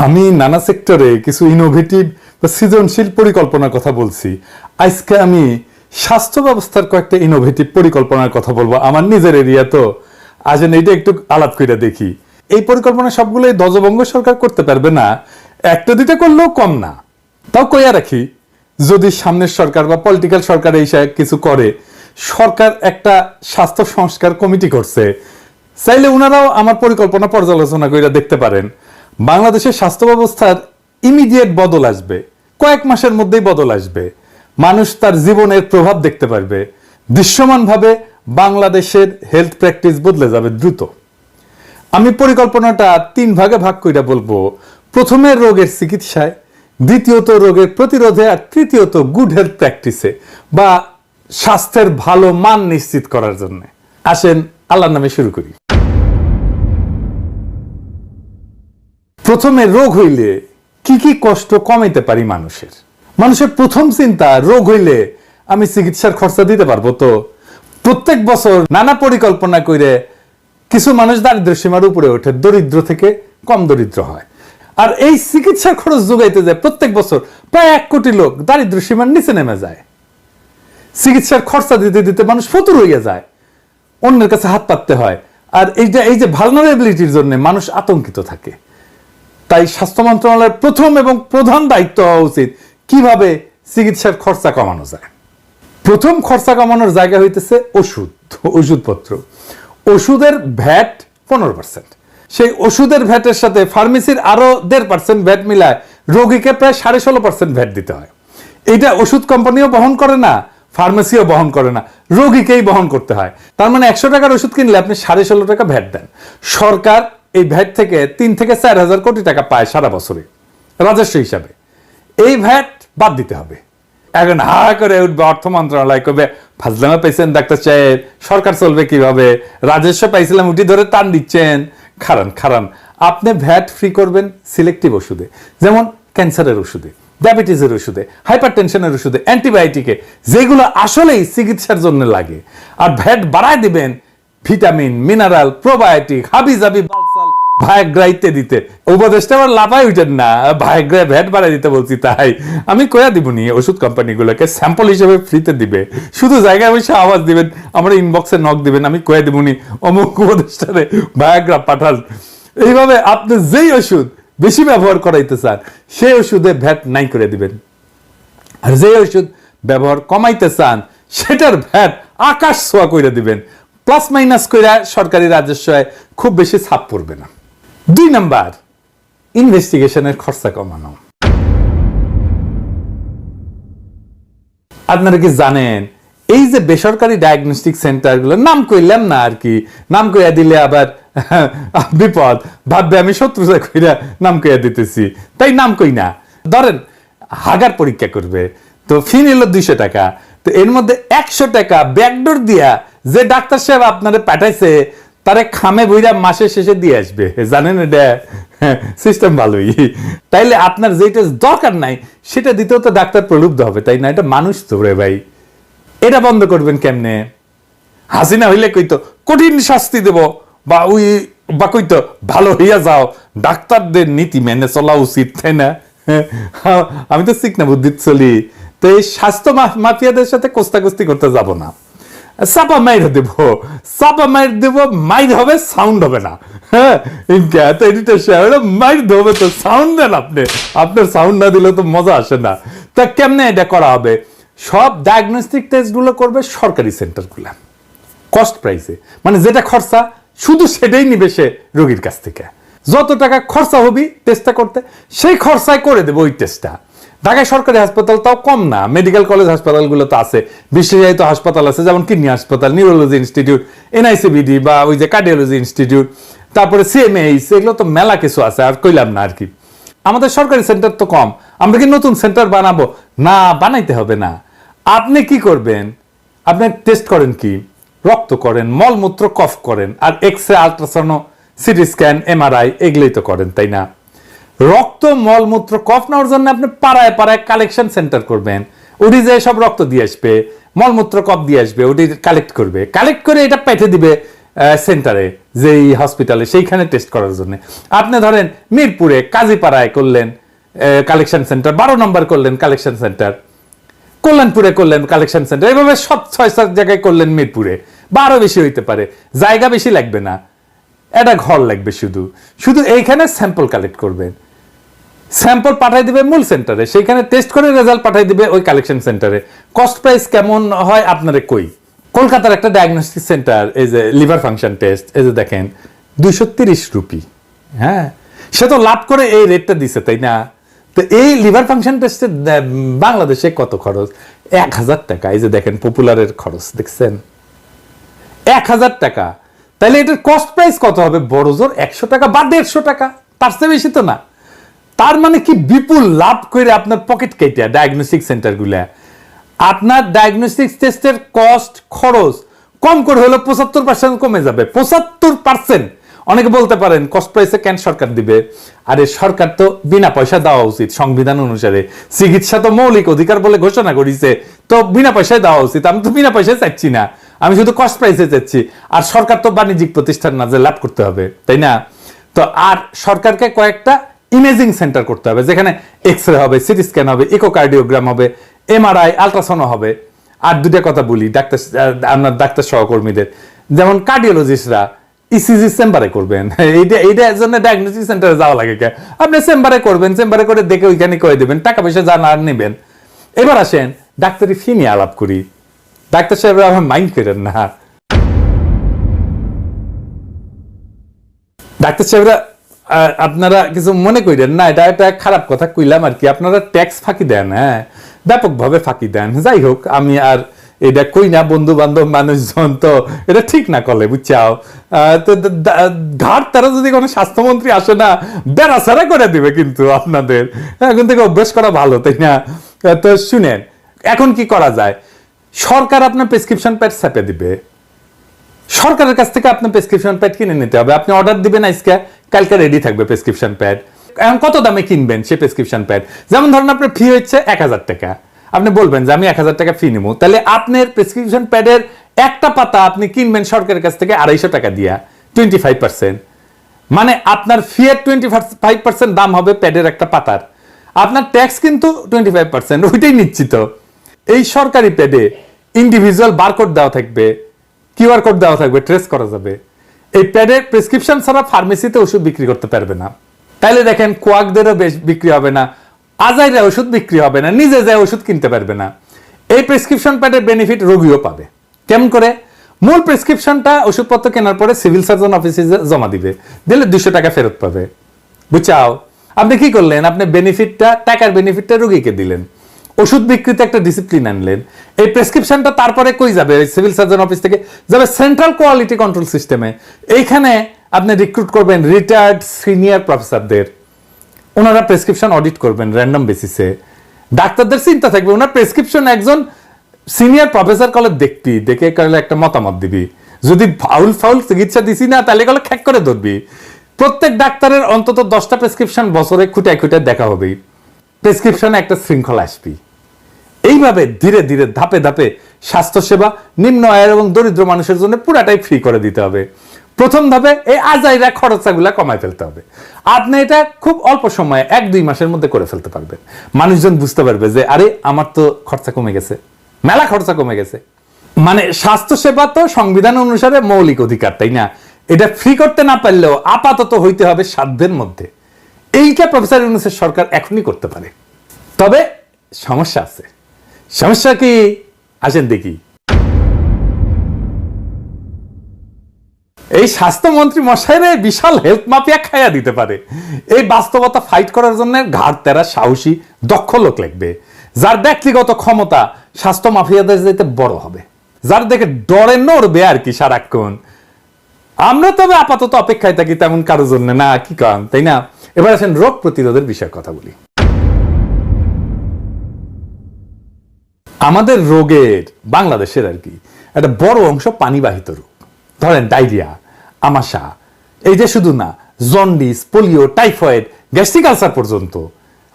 আমি নানা সেক্টরে কিছু ইনোভেটিভ বা সৃজনশীল পরিকল্পনার কথা বলছি। আজকে আমি স্বাস্থ্য ব্যবস্থার কয়েকটা ইনোভেটিভ পরিকল্পনার কথা বলবো। আমার নিজের এরিয়া তো আসেন এইটা একটু আলাপ করে দেখি। এই পরিকল্পনা সবগুলোই ধ্বজভঙ্গ সরকার করতে পারবে না, একটা দুইটা করলেও কম না। তাও কইয়া রাখি, যদি সামনের সরকার বা পলিটিক্যাল সরকার এই কিছু করে, সরকার একটা স্বাস্থ্য সংস্কার কমিটি করছে, চাইলে ওনারাও আমার পরিকল্পনা পর্যালোচনা করে দেখতে পারেন। বাংলাদেশের স্বাস্থ্য ব্যবস্থার ইমিডিয়েট বদল আসবে, কয়েক মাসের মধ্যেই বদল আসবে। মানুষ তার জীবনের প্রভাব দেখতে পারবে। দৃশ্যমানভাবে বাংলাদেশের হেলথ প্র্যাকটিস বদলে যাবে দ্রুত। আমি পরিকল্পনাটা 3 ভাগে ভাগ করে বলবো। প্রথমে রোগের চিকিৎসায়, দ্বিতীয়ত রোগের প্রতিরোধে, আর তৃতীয়ত গুড হেলথ প্র্যাকটিসে বা স্বাস্থ্যের ভালো মান নিশ্চিত করার জন্য। আসেন আল্লাহর নামে শুরু করি। প্রথমে রোগ হইলে কি কি কষ্ট কমাইতে পারি মানুষের। মানুষের প্রথম চিন্তা, রোগ হইলে আমি চিকিৎসার খরচা দিতে পারবো তো। প্রত্যেক বছর নানা পরিকল্পনা করে কিছু মানুষ দারিদ্র সীমার উপরে ওঠে, দরিদ্র থেকে কম দরিদ্র হয়। আর এই চিকিৎসার খরচ যোগাইতে যায় প্রত্যেক বছর প্রায় 1 কোটি লোক দারিদ্র সীমার নিচে নেমে যায়। চিকিৎসার খরচা দিতে দিতে মানুষ ফতুর হইয়া যায়, অন্যের কাছে হাত পাততে হয়। আর এই যে ভালনারেবিলিটির জন্য মানুষ আতঙ্কিত থাকে। তাই স্বাস্থ্য মন্ত্রণালয়ের প্রথম এবং প্রধান দায়িত্ব হওয়া উচিত কিভাবে চিকিৎসার খরচা কমানো যায়। প্রথম খরচা কমানোর জায়গা হইতেছে ওষুধপত্র। ওষুধের ভ্যাট 15%। সেই ওষুধের ভ্যাটের সাথে ফার্মেসির আরো 1.5% ভ্যাট মিলায় রোগীকে প্রায় 16.5% ভ্যাট দিতে হয়। এটা ওষুধ কোম্পানিও বহন করে না, ফার্মেসিও বহন করে না, রোগীকেই বহন করতে হয়। তার মানে 100 টাকার ওষুধ কিনলে আপনি 16.5 টাকা ভ্যাট দেন। সরকার এই ভ্যাট থেকে 3 থেকে 4 হাজার কোটি টাকা পায় সারা বছরে রাজস্ব হিসাবে। এই ভ্যাট বাদ দিতে হবে। এখন হা করে উঠবে অর্থ মন্ত্রণালয়, কবে ফাজলামা পাইছেন ডাক্তার সাহেব, সরকার চলবে কিভাবে, রাজস্ব পাইছিলাম উঠি ধরে টান দিচ্ছেন। খারান আপনি ভ্যাট ফ্রি করবেন সিলেক্টিভ ওষুধে, যেমন ক্যান্সারের ওষুধে, ডায়াবেটিসের ওষুধে, হাইপার টেনশনের ওষুধে, অ্যান্টিবায়োটিকে, যেগুলো আসলেই চিকিৎসার জন্য লাগে। আর ভ্যাট বাড়ায় দিবেন ভিটামিন, মিনারেল, প্রোবায়োটিক, হাবিজাবি, বালসাল, ভায়াগ্রা ইত্যাদিতে। উপদেশটা আবার লাফাই উঠেন না, ভায়াগ্রা ভ্যাট বাড়াই দিতে বলছি তাই। আমি কয়া দিবনি ওষুধ কোম্পানিগুলোকে স্যাম্পল হিসেবে ফ্রিতে দিবে, শুধু জায়গায় বসে আওয়াজ দিবেন, আমার ইনবক্সে নক দিবেন, আমি কয়া দিবনি অমুক উপদেশটারে ভায়াগ্রা পাঠান। এইভাবে আপনি যেই ওষুধ বেশি ব্যবহার করাইতে চান সেই ওষুধে ভ্যাট নাই করে দিবেন। আর যে ওষুধ ব্যবহার কমাইতে চান সেটার ভ্যাট আকাশ ছোঁয়া করে দিবেন। প্লাস মাইনাস করে সরকারি রাজস্বে খুব বেশি ছাপ পড়বে না। 2 নাম্বার, ইনভেস্টিগেশনের খরচা কমানো। আপনারা কি জানেন এই যে বেসরকারি ডায়াগনস্টিক সেন্টারগুলো, নাম কইলাম না আর কি, নাম কইয়া দিলে আবার বিপদ, ভাববে আমি শত্রুতা কইরা নাম কইয়া দিতেছি, তাই নাম কই না। ধরেন হাগার পরীক্ষা করবে, তো ফি নিল 200 টাকা, তো এর মধ্যে 100 টাকা ব্যাকডোর দিয়া যে ডাক্তার সাহেব আপনারে পাঠাইছে তারে খামে বইরা মাসের শেষে দিয়ে আসবে। জানেন এটা সিস্টেম ভালোই। তাইলে আপনার যেটা দরকার নাই সেটা দিতেও তো ডাক্তার প্রলুব্ধ হবে, তাই না? এটা মানুষ তো রে ভাই। এটা বন্ধ করবেন কেমনে? হাসিনা হইলে কইতো কঠিন শাস্তি দেব, বা কইতো ভালো হইয়া যাও, ডাক্তারদের নীতি মেনে চলা উচিত, তাই না? আমি তো শিখ না বুদ্ধিত চলি। তো এই স্বাস্থ্য মাফিয়াদের সাথে কোস্তাকুস্তি করতে যাব না। চাপা মাইর দেব, মাইর হবে, সাউন্ড হবে না। হ্যাঁ, মাইর দেবে তো সাউন্ড দেন আপনি, আপনার সাউন্ড না দিলে তো মজা আসে না। তা কেমনে এটা করা হবে? সব ডায়াগনস্টিক টেস্ট গুলো করবে সরকারি সেন্টার গুলা, কস্ট প্রাইসে, মানে যেটা খরচা শুধু সেটাই নিবে সে রোগীর কাছ থেকে। যত টাকা খরচা হবি টেস্টটা করতে, সেই খরচায় করে দেবে ওই টেস্টটা। ঢাকায় সরকারি হাসপাতাল তাও কম না, মেডিকেল কলেজ হাসপাতালগুলো তো আছে, বিশেষায়িত হাসপাতাল আছে, যেমন কিডনি হাসপাতাল, নিউরোলজি ইনস্টিটিউট, এনআইসিবিডি বা ওই যে কার্ডিওলজি ইনস্টিটিউট, তারপরে সিএমএইচ, এগুলো তো মেলা কিছু আছে, আর কইলাম না আর কি। আমাদের সরকারি সেন্টার তো কম, আমরা কি নতুন সেন্টার বানাবো? না, বানাইতে হবে না। আপনি কি করবেন? আপনি টেস্ট করেন কি? রক্ত করেন, মলমূত্র, কফ করেন, আর x ray, ultrasound, CT scan, MRI, এগুলোই তো করেন, তাই না? রক্ত, মলমূত্র, কফ নেওয়ার জন্য আপনি পাড়ায় পাড়ায় কালেকশন সেন্টার করবেন। ওটি যে সব রক্ত দিয়ে আসবে, মলমূত্র, কফ দিয়ে আসবে, ওটি কালেক্ট করবে, কালেক্ট করে এটা পেঠে দিবে সেন্টারে, যে এই হসপিটালে, সেইখানে টেস্ট করার জন্য। আপনি ধরেন মিরপুরে কাজীপাড়ায় করলেন কালেকশন সেন্টার, 12 নম্বর করলেন কালেকশন সেন্টার, কল্যাণপুরে করলেন কালেকশন সেন্টার, এভাবে সব 6-7 জায়গায় করলেন মিরপুরে, বা আরো বেশি হইতে পারে, জায়গা বেশি লাগবে না, একটা ঘর লাগবে, শুধু শুধু এইখানে স্যাম্পল কালেক্ট করবেন, স্যাম্পল পাঠাই দিবে মূল সেন্টারে, সেইখানে টেস্ট করে রেজাল্ট পাঠাই দিবে ওই কালেকশন সেন্টারে। কস্ট প্রাইস কেমন হয় আপনারে কই, কলকাতার একটা ডায়াগনস্টিক সেন্টার, এই যে লিভার ফাংশন টেস্ট, এই যে দেখেন 230 রুপি, হ্যাঁ, সে তো লাভ করে এই রেটটা দিছে, তাই না? তো এই লিভার ফাংশন টেস্টে বাংলাদেশে কত খরচ? 1000 টাকা। এই যে দেখেন পপুলারের খরচ দেখছেন, 1000 টাকা। তাহলে এটার কস্ট প্রাইস কত হবে? বড় জোর 100 টাকা বা 150 টাকা, তার চেয়ে বেশি তো না। তার মানে কি বিপুল লাভ করে আপনার পকেট কেটে ডায়াগনস্টিক সেন্টারগুলা। আপনার ডায়াগনস্টিক টেস্টের কস্ট খরচ কম করে হলো 75% কমে যাবে, 75%। অনেকে বলতে পারেন কস্ট প্রাইসে কেন সরকার দিবে? আরে সরকার তো বিনা পয়সা দেওয়া উচিত সংবিধান অনুসারে, চিকিৎসা তো মৌলিক অধিকার বলে ঘোষণা করেছে, তো বিনা পয়সায় দেওয়া উচিত। আমি তো বিনা পয়সায় চাচ্ছি না, আমি শুধু কস্ট প্রাইসে চাচ্ছি। আর সরকার তো বাণিজ্যিক প্রতিষ্ঠান না যে লাভ করতে হবে, তাই না? তো আর সরকারকে কয়েকটা ইমেজিং সেন্টার করতে হবে, যেখানে এক্সরে হবে, সিটি স্ক্যান হবে, ইকোকার্ডিওগ্রাম হবে, এমআরআই, আলট্রাসাউন্ড হবে। আর দুটা কথা বলি ডাক্তার, আপনার ডাক্তার সহকর্মীদের, যেমন কার্ডিওলজিস্টরা ইসিজি চেম্বারে করবেন, এইটার জন্য ডায়াগনস্টিক সেন্টারে যাওয়া লাগে কে? আপনি চেম্বারে করবেন, চেম্বারে করে দেখে ওইখানে কয়ে দেবেন, টাকা পয়সা যা না নেবেন। এবার আসেন ডাক্তারি ফি নিয়ে আলাপ করি। ডাক্তার সাহেবরা আমার মাইন্ড করেন না, ডাক্তার সাহেবরা আপনারা কিছু মনে করেন না, এটা একটা খারাপ কথা কইলাম আর কি। আপনারা ট্যাক্স ফাঁকি দেন, হ্যাঁ, ব্যাপকভাবে ফাঁকি দেন। যাই হোক, আমি আর এটা কই না, বন্ধু বান্ধব মানুষজন তো এটা ঠিক না করলে, বুঝছাও। তো ঘাট তারা যদি কোনো স্বাস্থ্যমন্ত্রী আসে না, বেড়াছাড়া করে দিবে কিন্তু আপনাদের। এখন থেকে অভ্যাস করা ভালো, তাই না? তো শুনেন, এখন কি করা যায়? সরকার আপনার প্রেসক্রিপশন প্যাড ছাপে দিবে, সরকারের কাছ থেকে আপনার প্রেসক্রিপশন প্যাড কিনে নিতে হবে। আপনি অর্ডার দিবেন আজকে, কালকে রেডি থাকবে প্রেসক্রিপশন প্যাড। এখন কত দামে কিনবেন সেই প্রেসক্রিপশন প্যাড? যেমন ধরুন আপনার ফি হচ্ছে 1000 টাকা, আপনি বলবেন যে আমি 1000 টাকা ফি নেবো, তাহলে আপনার প্রেসক্রিপশন প্যাডের একটা পাতা আপনি কিনবেন সরকারের কাছ থেকে 250 টাকা দিয়া, 25%। মানে আপনার ফি এর 25% দাম হবে প্যাডের একটা পাতার, আপনার ট্যাক্স কিন্তু 25%, ওইটাই নিশ্চিত। এই সরকারি প্যাডে ইন্ডিভিজুয়াল বারকোড দেওয়া থাকবে, কিউআর কোড দেওয়া থাকবে, ট্রেস করা যাবে। এই প্যাডের প্রেসক্রিপশন ছাড়া ফার্মেসিতে ওষুধ বিক্রি করতে পারবে না। তাইলে দেখেন কোয়াকদেরও বেশ বিক্রি হবে না, আজাইরা ওষুধ বিক্রি হবে না, নিজে যায় ওষুধ কিনতে পারবে না। এই প্রেসক্রিপশন প্যাডের বেনিফিট রোগীও পাবে। কেমন করে? মূল প্রেসক্রিপশনটা ওষুধপত্র কেনার পরে সিভিল সার্জন অফিসে জমা দিবে, দিলে 200 টাকা ফেরত পাবে, বুঝছাও? আপনি কি করলেন? আপনি বেনিফিটটা, টাকার বেনিফিটটা রোগীকে দিলেন, ওষুধ বিক্রিতে একটা ডিসিপ্লিন আনলেন। এই প্রেসক্রিপশনটা তারপরে কই যাবে? সিভিল সার্জন অফিস থেকে যাবে সেন্ট্রাল কোয়ালিটি কন্ট্রোল সিস্টেমে। এইখানে আপনি রিক্রুট করবেন রিটায়ার্ড সিনিয়র প্রফেসরদের, ওনারা প্রেসক্রিপশন অডিট করবেন র্যান্ডম বেসিসে। ডাক্তারদের চিন্তা থাকবে ওনার প্রেসক্রিপশন একজন সিনিয়র প্রফেসর কলে দেখবি, দেখে করলে একটা মতামত দিবি, যদি ফাউল চিকিৎসা দিছি না তাহলে কলে খ্যাক করে ধরবি। প্রত্যেক ডাক্তারের অন্তত 10টা প্রেসক্রিপশন বছরে খুঁটায় খুঁটায় দেখা হবে, প্রেসক্রিপশনে একটা শৃঙ্খলা আসবি। এইভাবে ধীরে ধীরে ধাপে ধাপে স্বাস্থ্যসেবা নিম্ন আয়ের এবং দরিদ্র মানুষের জন্য পুরাটাই ফ্রি করে দিতে হবে। প্রথম ধাপে এই আজাইরা খরচাগুলা কমায় ফেলতে হবে। আপনি এটা খুব অল্প সময়ে 1-2 মাসের মধ্যে করে ফেলতে পারবেন। মানুষজন বুঝতে পারবে যে আরে আমার তো খরচা কমে গেছে, মেলা খরচা কমে গেছে। মানে স্বাস্থ্যসেবা তো সংবিধান অনুসারে মৌলিক অধিকার, তাই না? এটা ফ্রি করতে না পারলেও আপাতত হইতে হবে সাধ্যের মধ্যে। এইটা প্রফেসর ইউনূসের সরকার এখনই করতে পারে। তবে সমস্যা আছে। সমস্যা কি? আসেন দেখি। এই স্বাস্থ্যমন্ত্রী মশাইরে বিশাল হেলথ মাফিয়া খাইয়া দিতে পারে। এই বাস্তবতা ফাইট করার জন্য ঘাড় তেরা সাহসী দক্ষ লোক লাগবে, যার ব্যক্তিগত ক্ষমতা স্বাস্থ্য মাফিয়াদের যেতে বড় হবে, যার দেখে ডরে নড়বে আর কি সারাক্ষণ। আমরা তবে আপাতত অপেক্ষায় থাকি তেমন কারোর জন্য না, কি কারণ, তাই না? এবার আসেন রোগ প্রতিরোধের বিষয়ে কথা বলি। আমাদের রোগের, বাংলাদেশের আর কি, একটা বড় অংশ পানিবাহিত রোগ। ধরেন ডায়রিয়া, আমাশা, এই যে শুধু না, jaundice, polio, typhoid, gastric ulcer পর্যন্ত।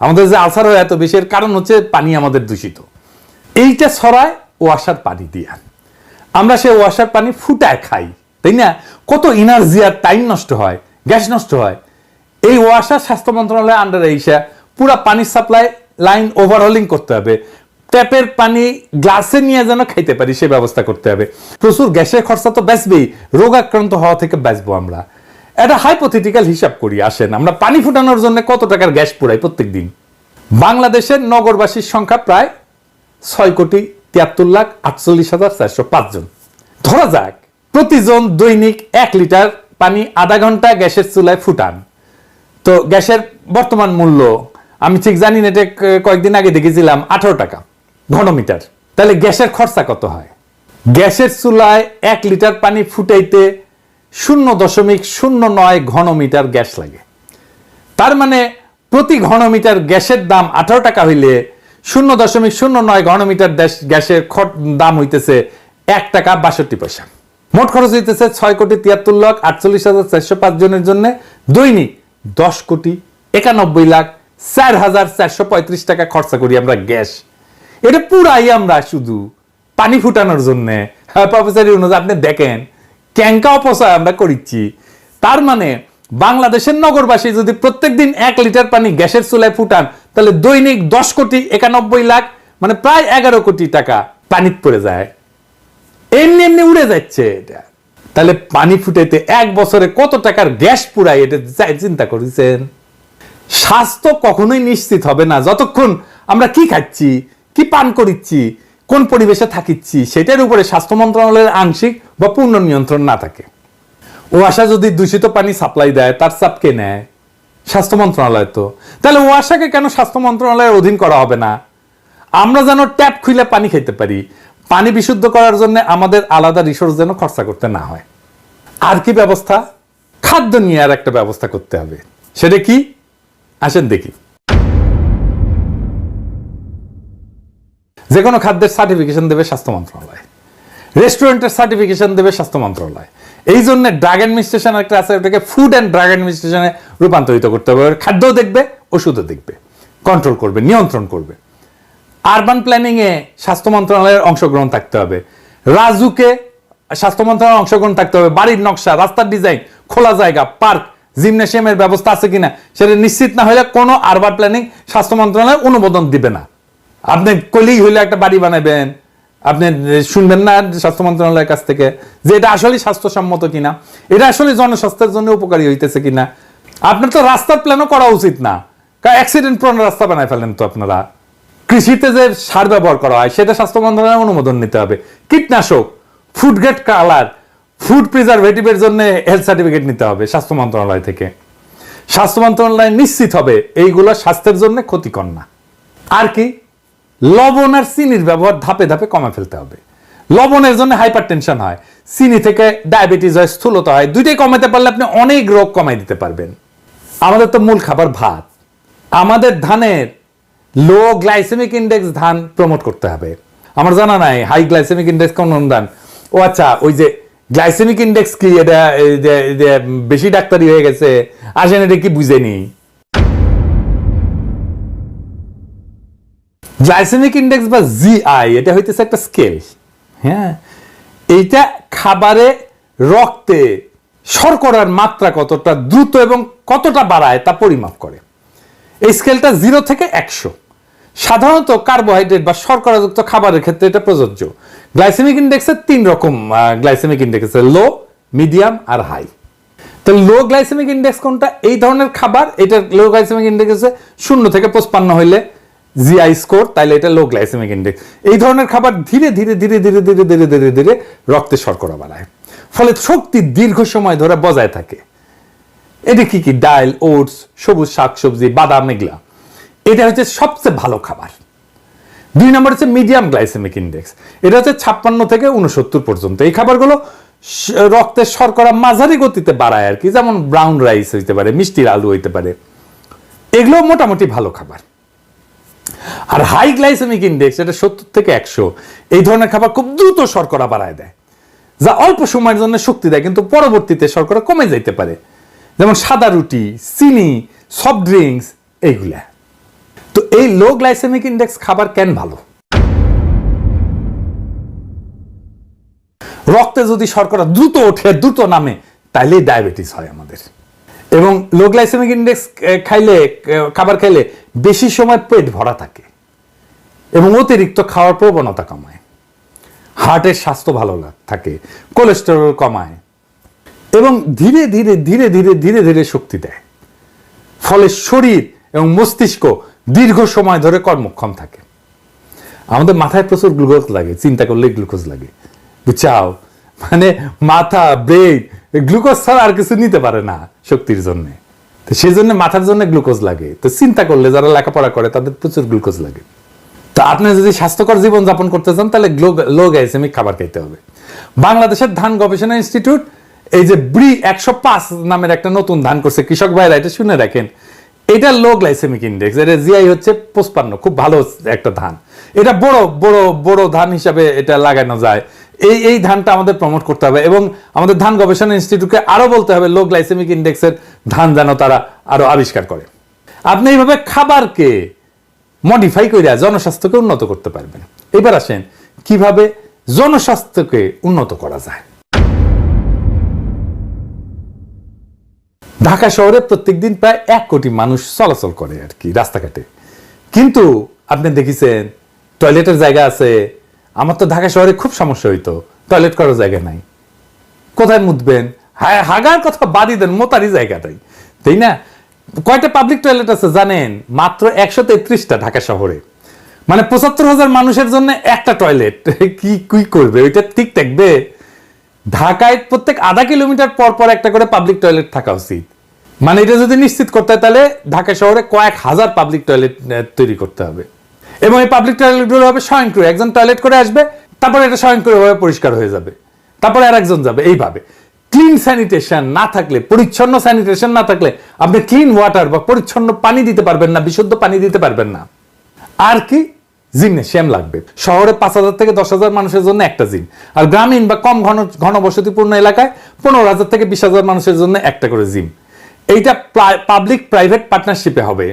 আমাদের যে আলসার হয় এত বেশি, এর কারণ হচ্ছে পানি আমাদের দূষিত। এইটা ছড়ায় ওয়াসার পানি দিয়ে। আমরা সে ওয়াসার পানি ফুটায় খাই, তাই না? কত এনার্জি আর টাইম নষ্ট হয়, গ্যাস নষ্ট হয়। এই ওয়াসা স্বাস্থ্য মন্ত্রণালয়ের আন্ডারে এসে পুরা পানির সাপ্লাই লাইন ওভারহলিং করতে হবে, ট্যাপের পানি গ্লাসে নিয়ে যেন খাইতে পারি সে ব্যবস্থা করতে হবে। প্রচুর গ্যাসের খরচা তো বেচবেই, রোগাক্রান্ত হওয়া থেকে বাঁচবো আমরা। একটা হাইপোথেটিক্যাল হিসাব করি, আসেন আমরা পানি ফুটানোর জন্য কত টাকার গ্যাস পুরাই প্রত্যেক দিন। বাংলাদেশের নগরবাসীর সংখ্যা প্রায় 6,73,48,405 জন। ধরা যাক প্রতিজন দৈনিক 1 লিটার পানি আধা ঘন্টা গ্যাসের চুলায় ফুটান। তো গ্যাসের বর্তমান মূল্য আমি ঠিক জানি না, এটা কয়েকদিন আগে দেখেছিলাম 18 টাকা ঘনমিটার। তাহলে গ্যাসের খরচা কত হয়? গ্যাসের চুলায় 1 লিটার পানি ফুটাইতে 0.09 ঘনমিটার গ্যাস লাগে। তার মানে প্রতি ঘনমিটার গ্যাসের দাম 18 টাকা হইলে 0.09 ঘনমিটার গ্যাসের দাম হইতেছে 1 টাকা 62 পয়সা। মোট খরচ হইতেছে 6,73,48,405 জনের জন্য দৈনিক 10,91,04,435 টাকা খরচা করি আমরা গ্যাস। এটা পুরাই আমরা শুধু পানি ফুটানোর জন্য। প্রফেসর ইউনূস আপনি দেখেন ক্যাঙ্কা অপচয় আমরা করিচ্ছি। তার মানে বাংলাদেশের নগরবাসী যদি প্রত্যেকদিন 1 লিটার পানি গ্যাসের চুলায় ফুটান, তাহলে দৈনিক 10,91,00,000 মানে প্রায় 11 কোটি টাকা পানি পড়ে যায়, এমনি এমনি উড়ে যাচ্ছে এটা। তাহলে পানি ফুটাইতে 1 বছরে কত টাকার গ্যাস পুরাই, এটা চিন্তা করেছেন? স্বাস্থ্য কখনোই নিশ্চিত হবে না যতক্ষণ আমরা কি খাচ্ছি, কি পান করিচ্ছি, কোন পরিবেশে থাকিচ্ছি সেটার উপরে স্বাস্থ্য মন্ত্রণালয়ের আংশিক বা পূর্ণ নিয়ন্ত্রণ না থাকে। ওয়াসা যদি দূষিত পানি সাপ্লাই দেয় তার চাপ কে নেয়? স্বাস্থ্য মন্ত্রণালয়। তো তাহলে ওয়াসাকে কেন স্বাস্থ্য মন্ত্রণালয়ের অধীন করা হবে না? আমরা যেন ট্যাপ খুলে পানি খেতে পারি, পানি বিশুদ্ধ করার জন্য আমাদের আলাদা রিসোর্স যেন খরচা করতে না হয়। আর কি ব্যবস্থা? খাদ্য নিয়ে আর একটা ব্যবস্থা করতে হবে। সেটা কি? আসেন দেখি। যে কোনো খাদ্যের সার্টিফিকেশন দেবে স্বাস্থ্য মন্ত্রণালয়, রেস্টুরেন্টের সার্টিফিকেশন দেবে স্বাস্থ্য মন্ত্রণালয়। এই জন্য ড্রাগ অ্যাডমিনিস্ট্রেশন একটা আছে, ওটাকে ফুড অ্যান্ড ড্রাগ অ্যাডমিনিস্ট্রেশনে রূপান্তরিত করতে হবে। খাদ্যও দেখবে, ওষুধও দেখবে, কন্ট্রোল করবে, নিয়ন্ত্রণ করবে। আরবান প্ল্যানিং এ স্বাস্থ্য মন্ত্রণালয়ের অংশগ্রহণ থাকতে হবে, রাজুকে স্বাস্থ্য মন্ত্রণালয়ের অংশগ্রহণ থাকতে হবে। বাড়ির নকশা, রাস্তার ডিজাইন, খোলা জায়গা, পার্ক, জিমনেশিয়ামের ব্যবস্থা আছে কিনা সেটা নিশ্চিত না হলে কোনো আরবান প্ল্যানিং স্বাস্থ্য মন্ত্রণালয় অনুমোদন দিবে না। আপনি কইলেই হইলে একটা বাড়ি বানাবেন, আপনি শুনবেন না স্বাস্থ্য মন্ত্রণালয়ের কাছ থেকে যে এটা আসলে স্বাস্থ্যসম্মত কিনা, এটা আসলে জনস্বাস্থ্যের জন্য উপকারী হইতেছে কিনা। আপনার তো রাস্তার প্ল্যানও করা উচিত না, কারণ অ্যাক্সিডেন্ট প্রবণ রাস্তা বানায় ফেলেন তো আপনারা। কৃষিতে যে সার ব্যবহার করা হয় সেটা স্বাস্থ্য মন্ত্রণালয়ের অনুমোদন নিতে হবে। কীটনাশক, ফুড গ্রেড কালার, ফুড প্রিজারভেটিভের জন্য হেলথ সার্টিফিকেট নিতে হবে স্বাস্থ্য মন্ত্রণালয় থেকে। স্বাস্থ্য মন্ত্রণালয় নিশ্চিত হবে এইগুলো স্বাস্থ্যের জন্য ক্ষতিকর না। আর কি? লবণ আর চিনির ব্যবহার ধাপে ধাপে কমে ফেলতে হবে। লবণের জন্য হাইপার টেনশন হয়, চিনি থেকে ডায়াবেটিস হয়, স্থূলতা হয়। দুইটাই কমাতে পারলে আপনি অনেক রোগ কমাই দিতে পারবেন। আমাদের তো মূল খাবার ভাত। আমাদের ধানের লো গ্লাইসেমিক ইন্ডেক্স ধান প্রমোট করতে হবে। আমার জানা নাই হাই গ্লাইসেমিক ইন্ডেক্স কোন ধান। ও আচ্ছা, ওই যে গ্লাইসেমিক ইন্ডেক্স কি, এটা বেশি ডাক্তারি হয়ে গেছে, আসেন এটা কি বুঝেনি। গ্লাইসেমিক ইন্ডেক্স বা জিআই এটা হইতেছে একটা স্কেল। হ্যাঁ, এইটা খাবারে রক্তে শর্করার মাত্রা কতটা দ্রুত এবং কতটা বাড়ায় তা পরিমাপ করে। এই স্কেলটা 0 থেকে 100। সাধারণত কার্বোহাইড্রেট বা শর্করাযুক্ত খাবারের ক্ষেত্রে এটা প্রযোজ্য। গ্লাইসেমিক ইন্ডেক্সের 3 রকম গ্লাইসেমিক ইন্ডেক্স আছে, লো, মিডিয়াম আর হাই। তো লো গ্লাইসেমিক ইন্ডেক্স কোনটা? এই ধরনের খাবার, এটা লো গ্লাইসেমিক ইন্ডেক্স আছে 0 থেকে 55 হইলে জিআই স্কোর, তাইলে এটা লো গ্লাইসেমিক ইন্ডেক্স। এই ধরনের খাবার ধীরে ধীরে ধীরে ধীরে ধীরে ধীরে ধীরে ধীরে রক্তে শর্করা বাড়ায়, ফলে শক্তি দীর্ঘ সময় ধরে বজায় থাকে। এটা কি কি? ডাল, ওটস, সবুজ শাকসবজি, বাদাম, এগুলা। এটা হচ্ছে সবচেয়ে ভালো খাবার। 2 নম্বর হচ্ছে মিডিয়াম গ্লাইসেমিক ইন্ডেক্স। এটা হচ্ছে 56 থেকে 69 পর্যন্ত। এই খাবারগুলো রক্তের শর্করা মাঝারি গতিতে বাড়ায় আর কি, যেমন ব্রাউন রাইস হইতে পারে, মিষ্টির আলু হইতে পারে, এগুলো মোটামুটি ভালো খাবার। আর হাই গ্লাইসেমিক ইন্ডেক্স এটা 70 থেকে 100। এই ধরনের খাবার খুব দ্রুত শর্করা বাড়ায় দেয়, যা অল্প সময়ের জন্য শক্তি দেয় কিন্তু পরবর্তীতে শর্করা কমে যাইতে পারে, যেমন সাদা রুটি, চিনি, সফট ড্রিঙ্কস, এইগুলা। তো এই লো গ্লাইসেমিক ইন্ডেক্স খাবার কেন ভালো? রক্তে যদি শর্করা দ্রুত ওঠে, দ্রুত নামে, তাইলেই ডায়াবেটিস হয় আমাদের। এবং লো গ্লাইসেমিক ইন্ডেক্স খাবার খাইলে বেশি সময় পেট ভরা থাকে এবং অতিরিক্ত খাওয়ার প্রবণতা কমায়, হার্টের স্বাস্থ্য ভালো থাকে, কোলেস্টেরল কমায় এবং ধীরে ধীরে ধীরে ধীরে ধীরে ধীরে শক্তি দেয়। ফলে শরীর এবং মস্তিষ্ক দীর্ঘ সময় ধরে কর্মক্ষম থাকে। আমাদের মাথায় প্রচুর গ্লুকোজ লাগে, চিন্তা করলে গ্লুকোজ লাগে, বুঝছাও? মানে মাথা, ব্রেন গ্লুকোজ ছাড়া আর কিছু নিতে পারে না শক্তির জন্য। তো সেই জন্য মাথার জন্য গ্লুকোজ লাগে। তো চিন্তা করলে যারা লেখাপড়া করে তাদের প্রচুর গ্লুকোজ লাগে। তো আপনি যদি স্বাস্থ্যকর জীবন যাপন করতে চান তাহলে লো গ্লাইসেমিক খাবার খাইতে হবে। বাংলাদেশের ধান গবেষণা ইনস্টিটিউট এই যে ব্রি 105 নামের একটা নতুন ধান করছে, কৃষক ভাইরা এটা শুনে রাখেন, এটা লো গ্লাইসেমিক ইন্ডেক্স, এটা জিআই হচ্ছে 55, খুব ভালো একটা ধান। এটা বড় বড় বড় ধান হিসাবে এটা লাগানো যায়। এই ধানটা আমাদের প্রমোট করতে হবে এবং আমাদের ধান গবেষণা ইনস্টিটিউটকে আরো বলতে হবে লো গ্লাইসেমিক ইন্ডেক্সের ধান যেন তারা আরো আবিষ্কার করে। আপনি এইভাবে খাবারকে মডিফাই করে জনস্বাস্থ্যকে উন্নত করতে পারবেন। এবার আসেন কিভাবে জনস্বাস্থ্যকে উন্নত করা যায়। ঢাকা শহরে প্রত্যেকদিন প্রায় 1 কোটি মানুষ চলাচল করে আর কি রাস্তাঘাটে, কিন্তু আপনি দেখেছেন টয়লেটের জায়গা আছে? আমার তো ঢাকা শহরে খুব সমস্যা হইতো, টয়লেট করার জায়গা নাই, কোথায় মুতবেন? হাগার কথা বাদই দেন, মোতারই জায়গাটাই, তাই না? কয়টা পাবলিক টয়লেট আছে জানেন? মাত্র 133টা ঢাকা শহরে। মানে 75,000 মানুষের জন্য একটা টয়লেট। কি করবে? ওইটা ঠিক থাকবে? ঢাকায় প্রত্যেক আধা কিলোমিটার পর পর একটা করে পাবলিক টয়লেট থাকা উচিত। মানে এটা যদি নিশ্চিত করতে হয় তাহলে ঢাকা শহরে কয়েক হাজার পাবলিক টয়লেট তৈরি করতে হবে এবং এই পাবলিক টয়লেটগুলো হবে স্বয়ংক্রিয়। একজন টয়লেট করে আসবে, তারপরে এটা স্বয়ংক্রিয়ভাবে পরিষ্কার হয়ে যাবে, তারপরে আরেকজন যাবে। এইভাবে ক্লিন স্যানিটেশন না থাকলে, পরিচ্ছন্ন স্যানিটেশন না থাকলে আপনি ক্লিন ওয়াটার বা পরিচ্ছন্ন পানি দিতে পারবেন না, বিশুদ্ধ পানি দিতে পারবেন না। আর কি? জিমনেশিয়াম লাগবে। শহরে 5,000 থেকে 10,000 মানুষের জন্য একটা জিম, আর গ্রামীণ বা কম ঘনবসতিপূর্ণ এলাকায় 15,000 থেকে 20,000 মানুষের জন্য একটা করে জিম। এইটা পাবলিক প্রাইভেট পার্টনারশিপে হবে।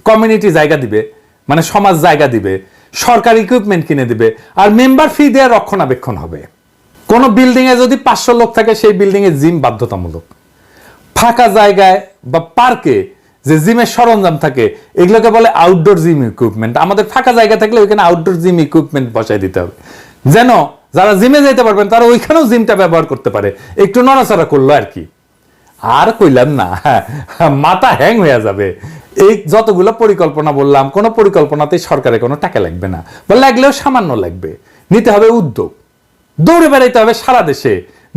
কমিউনিটি জায়গা দিবে, মানে সমাজ জায়গা দিবে, সরকার ইকুইপমেন্ট কিনে দিবে, আর মেম্বার ফি দেওয়া রক্ষণাবেক্ষণ হবে। কোন বিল্ডিং এ যদি 500 লোক থাকে সেই বিল্ডিং এ জিম বাধ্যতামূলক। ফাঁকা জায়গায় বা পার্কে যে জিমের সরঞ্জাম থাকে এগুলোকে বলে আউটডোর জিম ইকুইপমেন্ট। আমাদের ফাঁকা জায়গা থাকলে ওইখানে আউটডোর জিম ইকুইপমেন্ট বসাই দিতে হবে, যেন যারা জিমে যেতে পারবেন তারা ওইখানেও জিমটা ব্যবহার করতে পারে, একটু নড়াচড়া করলো আর কি। আর কইলাম না, মাথা হ্যাং হয়ে যাবে। এই যতগুলো পরিকল্পনা বললাম, কোনো পরিকল্পনাতেই সরকারের কোনো টাকা লাগবে না, বা লাগলেও সামান্য লাগবে। নিতে হবে উদ্যোগ, দৌড়ে বেড়াইতে হবে সারা দেশে,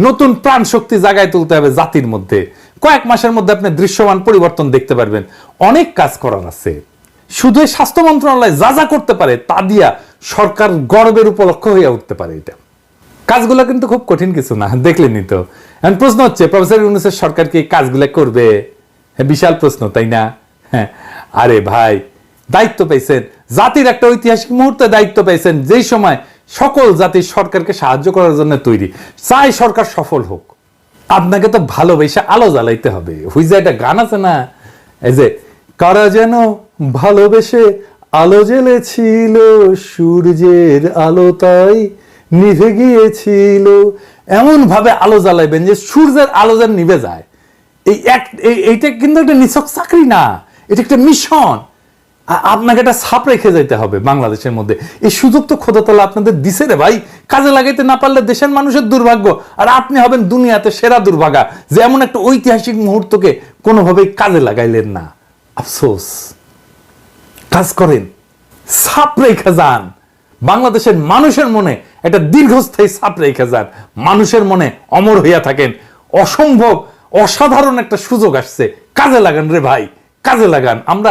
নতুন প্রাণ শক্তি জাগায় তুলতে হবে জাতির মধ্যে। কয়েক মাসের মধ্যে আপনি দৃশ্যমান পরিবর্তন দেখতে পারবেন। অনেক কাজ করার আছে। শুধু স্বাস্থ্য মন্ত্রণালয় যা যা করতে পারে তা দিয়া সরকার গর্বের উপলক্ষ হয়ে উঠতে পারে। এটা কাজগুলো কিন্তু খুব কঠিন কিছু না, দেখলেনই তো। এখন প্রশ্ন হচ্ছে প্রফেসর ইউনূসের সরকার কি কাজগুলো করবে? বিশাল প্রশ্ন, তাই না? হ্যাঁ, আরে ভাই, দায়িত্ব পেয়েছেন, জাতির একটা ঐতিহাসিক মুহূর্তে দায়িত্ব পেয়েছেন, যেই সময় সকল জাতি সরকারকে সাহায্য করার জন্য তৈরি, চাই সরকার সফল হোক। আপনাকে তো ভালোবেসে আলো জ্বালাইতে হবে। হুইজা একটা গান আছে না, এই যে কারা যেন ভালোবেসে আলো জ্বেলেছিল, সূর্যের আলো তাই নিভে গিয়েছিল। এমন ভাবে আলো জ্বালাইবেন যে সূর্যের আলো যেন নিভে যায়। এইটা কিন্তু একটা নিছক চাকরি না, এটা একটা মিশন। আপনাকে একটা ছাপ রেখে যেতে হবে বাংলাদেশের মধ্যে। এই সুযোগ তো খোদাতলা আপনাদের দিছে রে ভাই। কাজে লাগাইতে না পারলে দেশের মানুষের দুর্ভাগ্য, আর আপনি হবেন দুনিয়াতে সেরা দুর্ভাগা যে এমন একটা ঐতিহাসিক মুহূর্তকে কোনোভাবেই কাজে লাগাইলেন না। আফসোস। কাজ করেন, ছাপ রেখে যান, বাংলাদেশের মানুষের মনে একটা দীর্ঘস্থায়ী ছাপ রেখে যান, মানুষের মনে অমর হইয়া থাকেন। অসম্ভব অসাধারণ একটা সুযোগ আসছে, কাজে লাগান রে ভাই, কাজে লাগান। আমরা